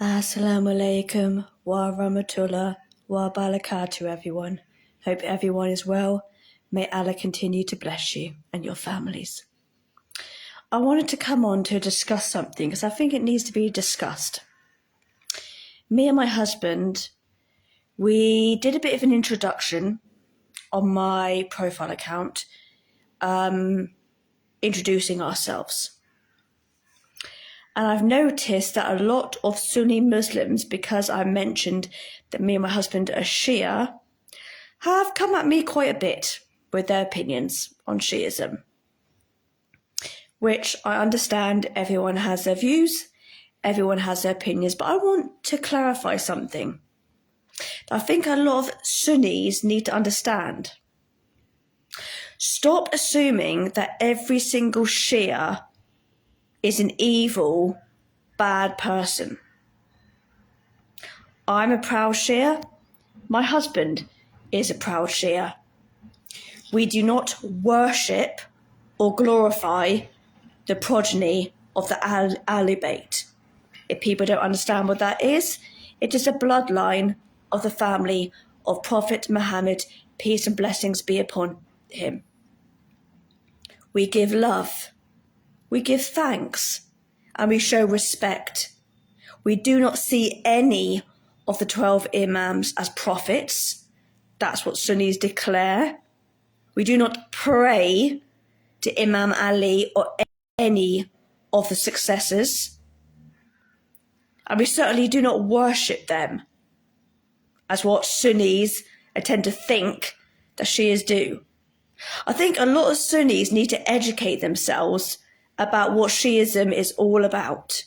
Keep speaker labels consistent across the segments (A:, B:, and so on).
A: Assalamu alaikum wa rahmatullah wa barakatuh, everyone. Hope everyone is well. May Allah continue to bless you and your families. I wanted to come on to discuss something because I think it needs to be discussed. Me and my husband, we did a bit of an introduction on my profile account, introducing ourselves. And I've noticed that a lot of Sunni Muslims, because I mentioned that me and my husband are Shia, have come at me quite a bit with their opinions on Shiism, which I understand everyone has their views, everyone has their opinions, but I want to clarify something that I think a lot of Sunnis need to understand. Stop assuming that every single Shia is an evil, bad person. I'm a proud Shia. My husband is a proud Shia. We do not worship or glorify the progeny of the Ahlul Bayt. If people don't understand what that is, it is a bloodline of the family of Prophet Muhammad, peace and blessings be upon him. We give love, we give thanks, and we show respect. We do not see any of the 12 imams as prophets. That's what Sunnis declare. We do not pray to Imam Ali or any of the successors. And we certainly do not worship them, as what Sunnis tend to think that Shias do. I think a lot of Sunnis need to educate themselves about what Shiism is all about.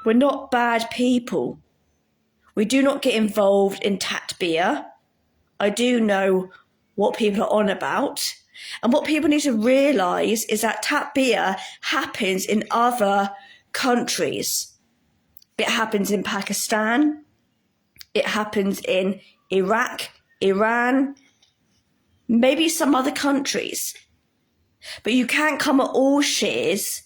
A: We're not bad people. We do not get involved in takbir. I do know what people are on about. And what people need to realise is that takbir happens in other countries. It happens in Pakistan. It happens in Iraq, Iran, maybe some other countries. But you can't come at all Shias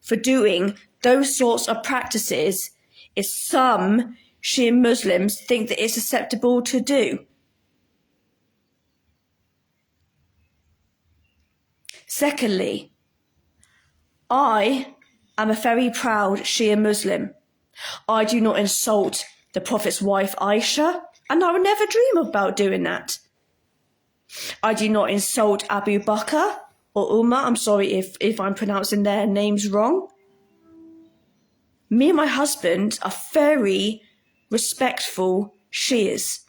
A: for doing those sorts of practices if some Shia Muslims think that it's acceptable to do. Secondly, I am a very proud Shia Muslim. I do not insult the Prophet's wife Aisha, and I would never dream about doing that. I do not insult Abu Bakr or Umar. I'm sorry if I'm pronouncing their names wrong. Me and my husband are very respectful Shias.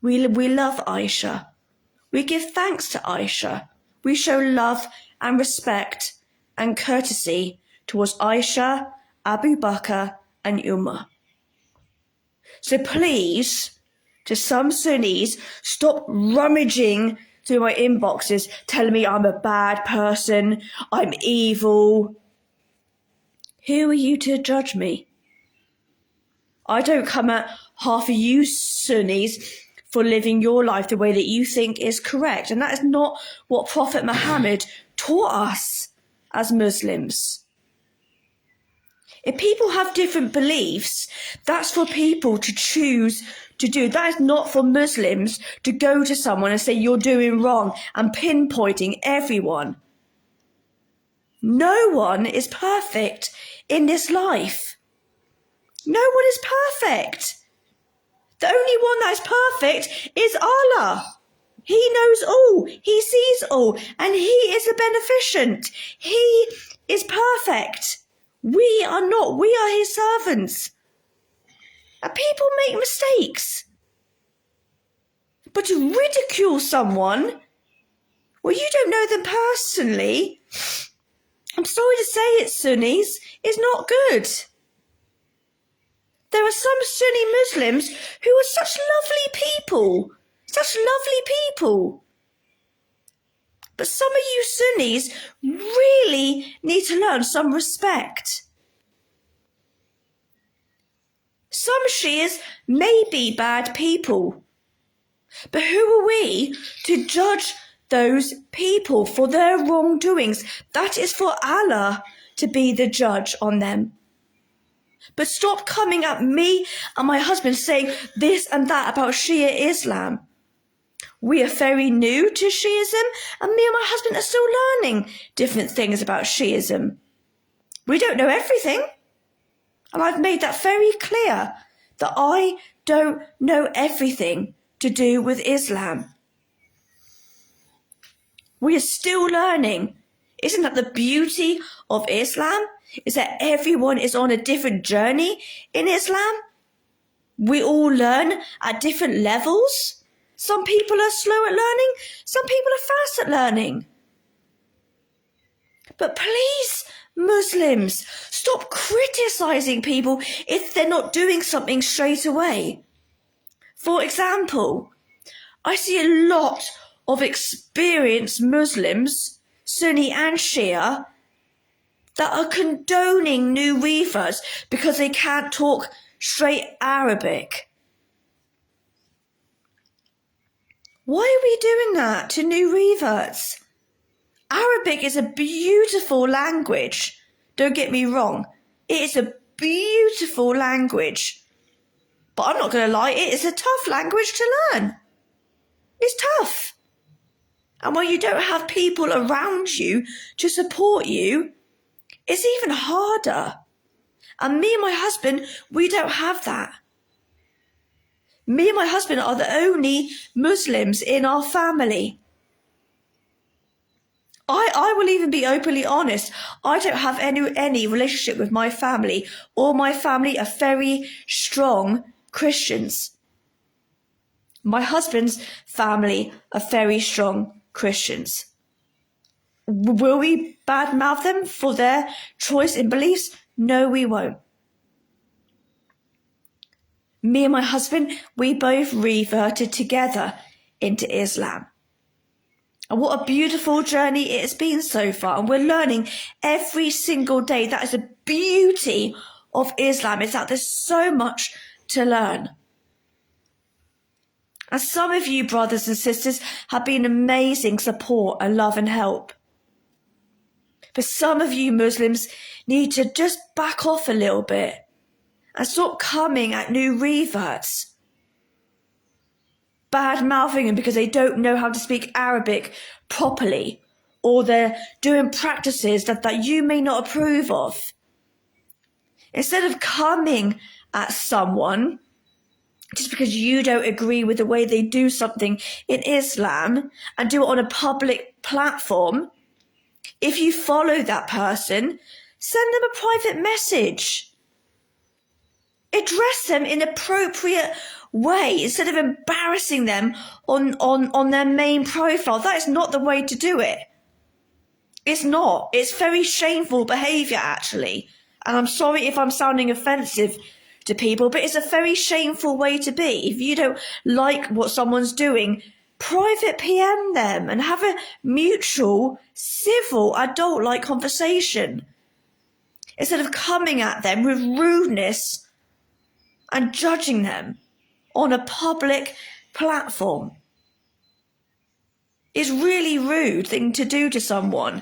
A: We love Aisha. We give thanks to Aisha. We show love and respect and courtesy towards Aisha, Abu Bakr and Umar. So please, to some Sunnis, stop rummaging through my inboxes telling me I'm a bad person, I'm evil. Who are you to judge me? I don't come at half of you Sunnis for living your life the way that you think is correct. And that is not what Prophet Muhammad taught us as Muslims. If people have different beliefs, that's for people to choose to do. That is not for Muslims to go to someone and say you're doing wrong and pinpointing everyone. No one is perfect in this life. No one is perfect. The only one that is perfect is Allah. He knows all, He sees all, and He is the beneficent. He is perfect. We are not. We are His servants. And people make mistakes. But to ridicule someone, well, you don't know them personally, I'm sorry to say it, Sunnis, is not good. There are some Sunni Muslims who are such lovely people. Such lovely people. But some of you Sunnis really need to learn some respect. Some Shias may be bad people. But who are we to judge those people for their wrongdoings? That is for Allah to be the judge on them. But stop coming at me and my husband saying this and that about Shia Islam. We are very new to Shiism, and me and my husband are still learning different things about Shiism. We don't know everything. And I've made that very clear, that I don't know everything to do with Islam. We are still learning. Isn't that the beauty of Islam? Is that everyone is on a different journey in Islam? We all learn at different levels. Some people are slow at learning, some people are fast at learning. But please, Muslims, stop criticizing people if they're not doing something straight away. For example, I see a lot of experienced Muslims, Sunni and Shia, that are condoning new reverts because they can't talk straight Arabic. Why are we doing that to new reverts? Arabic is a beautiful language. Don't get me wrong. It is a beautiful language. But I'm not going to lie, it is a tough language to learn. It's tough. And when you don't have people around you to support you, it's even harder. And me and my husband, we don't have that. Me and my husband are the only Muslims in our family. I will even be openly honest. I don't have any relationship with my family. All my family are very strong Christians. My husband's family are very strong Christians. Will we badmouth them for their choice in beliefs? No, we won't. Me and my husband, we both reverted together into Islam. And what a beautiful journey it has been so far. And we're learning every single day. That is the beauty of Islam, is that there's so much to learn. And some of you brothers and sisters have been amazing support and love and help. But some of you Muslims need to just back off a little bit and stop coming at new reverts, bad-mouthing them because they don't know how to speak Arabic properly, or they're doing practices that you may not approve of. Instead of coming at someone just because you don't agree with the way they do something in Islam and do it on a public platform, if you follow that person, send them a private message. Address them in an appropriate way instead of embarrassing them on their main profile. That is not the way to do it. It's not. It's very shameful behaviour, actually. And I'm sorry if I'm sounding offensive to people, but it's a very shameful way to be. If you don't like what someone's doing, private PM them and have a mutual, civil, adult-like conversation instead of coming at them with rudeness and judging them on a public platform. It's really rude thing to do to someone,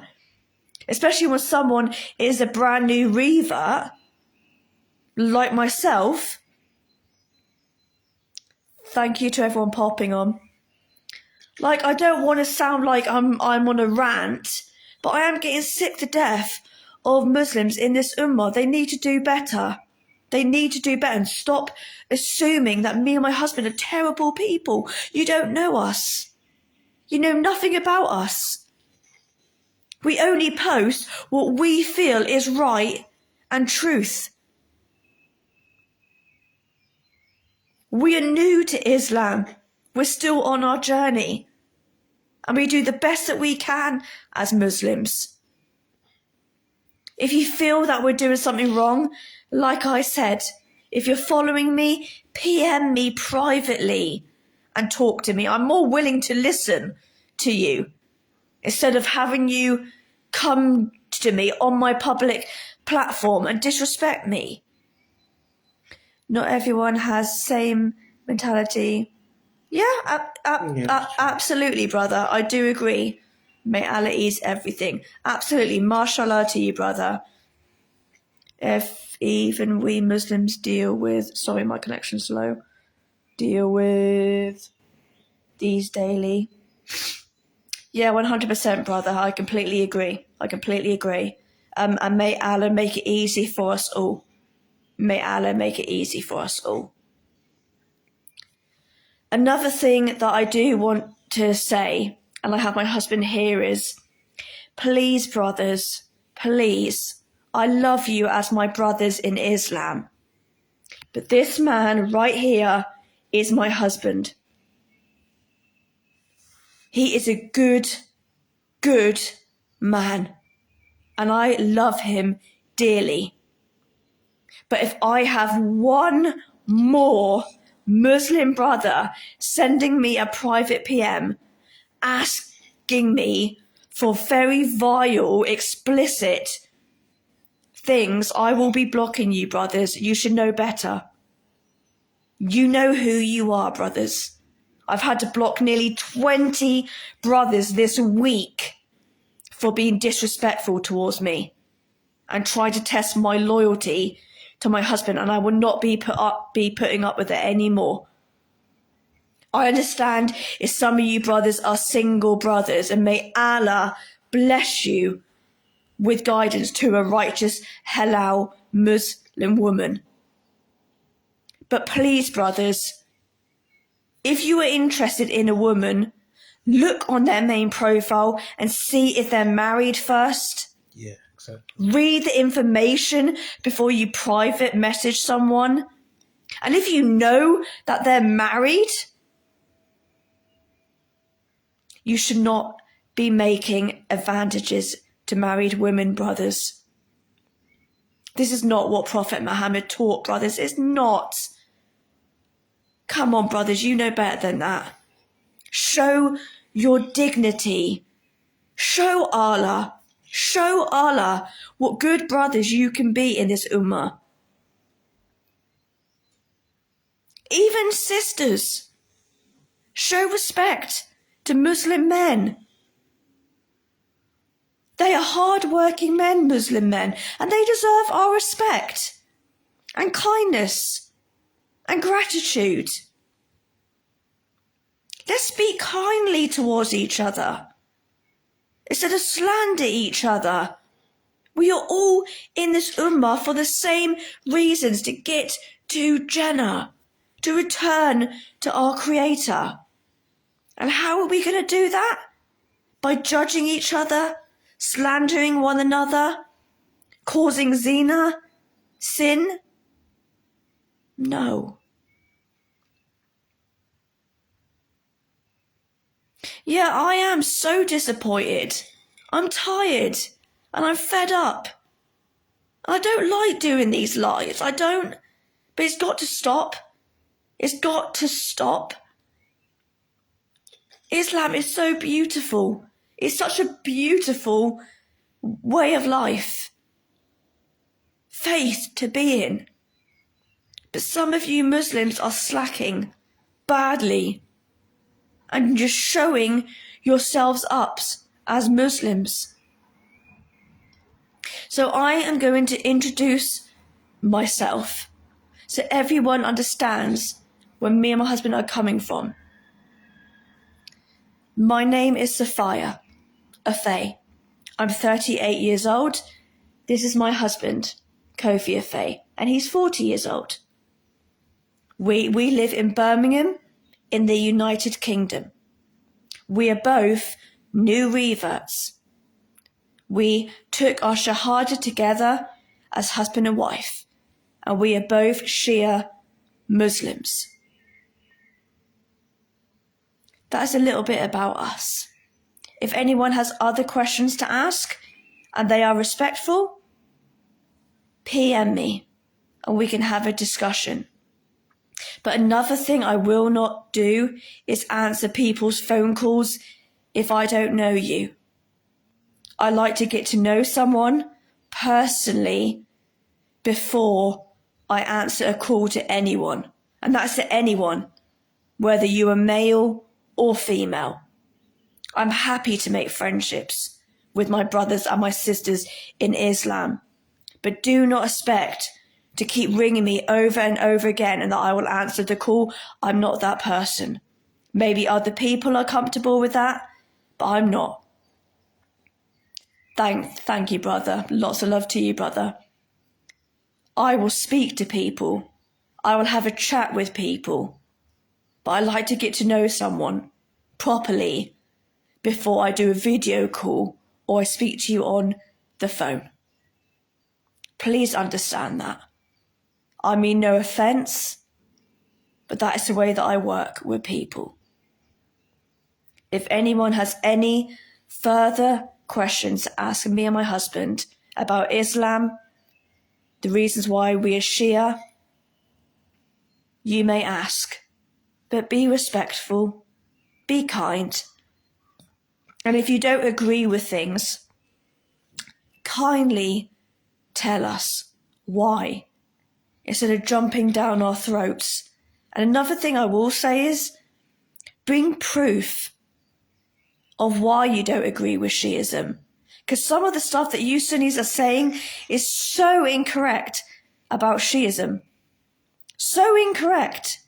A: especially when someone is a brand new revert like myself. Thank you to everyone popping on. Like, I don't want to sound like I'm on a rant, but I am getting sick to death of Muslims in this ummah. They need to do better. They need to do better and stop assuming that me and my husband are terrible people. You don't know us. You know nothing about us. We only post what we feel is right and truth. We are new to Islam. We're still on our journey. And we do the best that we can as Muslims. If you feel that we're doing something wrong, like I said, if you're following me, PM me privately and talk to me. I'm more willing to listen to you instead of having you come to me on my public platform and disrespect me. Not everyone has same mentality. Yeah, absolutely, brother. I do agree. May Allah ease everything. Absolutely. Mashallah to you, brother. If even we Muslims deal with, sorry, my connection's slow, deal with these daily. Yeah, 100%, brother. I completely agree. And may Allah make it easy for us all. May Allah make it easy for us all. Another thing that I do want to say, and I have my husband here, is please, brothers, please, I love you as my brothers in Islam. But this man right here is my husband. He is a good man. And I love him dearly. But if I have one more Muslim brother sending me a private PM asking me for very vile, explicit things, I will be blocking you, brothers. You should know better. You know who you are, brothers. I've had to block nearly 20 brothers this week for being disrespectful towards me and try to test my loyalty to my husband, and I will not be putting up with it anymore. I understand if some of you brothers are single brothers, and may Allah bless you with guidance to a righteous halal Muslim woman. But please, brothers, if you are interested in a woman, look on their main profile and see if they're married first.
B: Yeah, exactly.
A: Read the information before you private message someone. And if you know that they're married, you should not be making advantages to married women, brothers. This is not what Prophet Muhammad taught, brothers. It's not. Come on, brothers, you know better than that. Show your dignity. Show Allah what good brothers you can be in this ummah. Even sisters, show respect to Muslim men. They are hard-working men, Muslim men, and they deserve our respect and kindness and gratitude. Let's speak kindly towards each other instead of slander each other. We are all in this ummah for the same reasons, to get to Jannah, to return to our Creator. And how are we going to do that? By judging each other, slandering one another, causing zina, sin? No. Yeah, I am so disappointed. I'm tired and I'm fed up. I don't like doing these lives. I don't. But it's got to stop. It's got to stop. Islam is so beautiful. It's such a beautiful way of life. Faith to be in. But some of you Muslims are slacking badly and just showing yourselves up as Muslims. So I am going to introduce myself so everyone understands where me and my husband are coming from. My name is Sophia Afay. I'm 38 years old. This is my husband, Kofi Afay, and he's 40 years old. We live in Birmingham in the United Kingdom. We are both new reverts. We took our Shahada together as husband and wife, and we are both Shia Muslims. That is a little bit about us. If anyone has other questions to ask and they are respectful, PM me and we can have a discussion. But another thing I will not do is answer people's phone calls if I don't know you. I like to get to know someone personally before I answer a call to anyone. And that's to anyone, whether you are male or female. I'm happy to make friendships with my brothers and my sisters in Islam, but do not expect to keep ringing me over and over again and that I will answer the call. I'm not that person. Maybe other people are comfortable with that, but I'm not. Thank you, brother. Lots of love to you, brother. I will speak to people. I will have a chat with people. But I like to get to know someone properly before I do a video call or I speak to you on the phone. Please understand that. I mean no offence, but that is the way that I work with people. If anyone has any further questions to ask me and my husband about Islam, the reasons why we are Shia, you may ask, but be respectful, be kind. And if you don't agree with things, kindly tell us why, instead of jumping down our throats. And another thing I will say is, bring proof of why you don't agree with Shiism. Because some of the stuff that you Sunnis are saying is so incorrect about Shiism. So incorrect.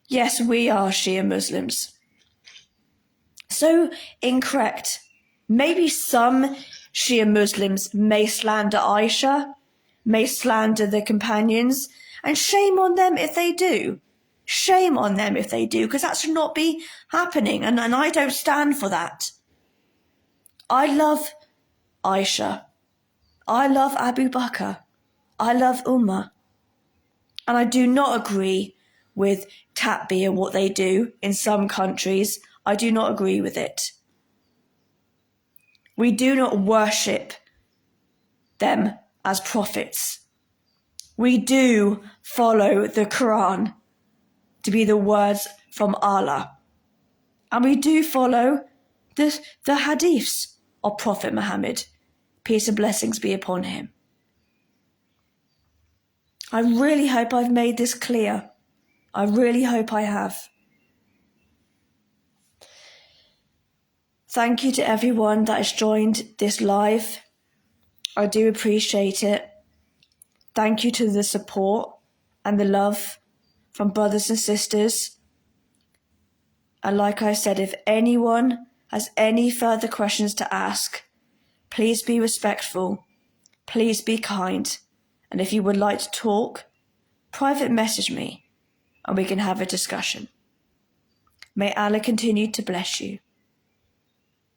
A: Yes, we are Shia Muslims. So incorrect. Maybe some Shia Muslims may slander Aisha, may slander the companions, and shame on them if they do. Shame on them if they do, because that should not be happening, and I don't stand for that. I love Aisha. I love Abu Bakr. I love Ummah. And I do not agree with Tatbi and what they do in some countries. I do not agree with it. We do not worship them as prophets. We do follow the Quran to be the words from Allah. And we do follow the hadiths of Prophet Muhammad. Peace and blessings be upon him. I really hope I've made this clear. I really hope I have. Thank you to everyone that has joined this live. I do appreciate it. Thank you to the support and the love from brothers and sisters. And like I said, if anyone has any further questions to ask, please be respectful. Please be kind. And if you would like to talk, private message me and we can have a discussion. May Allah continue to bless you.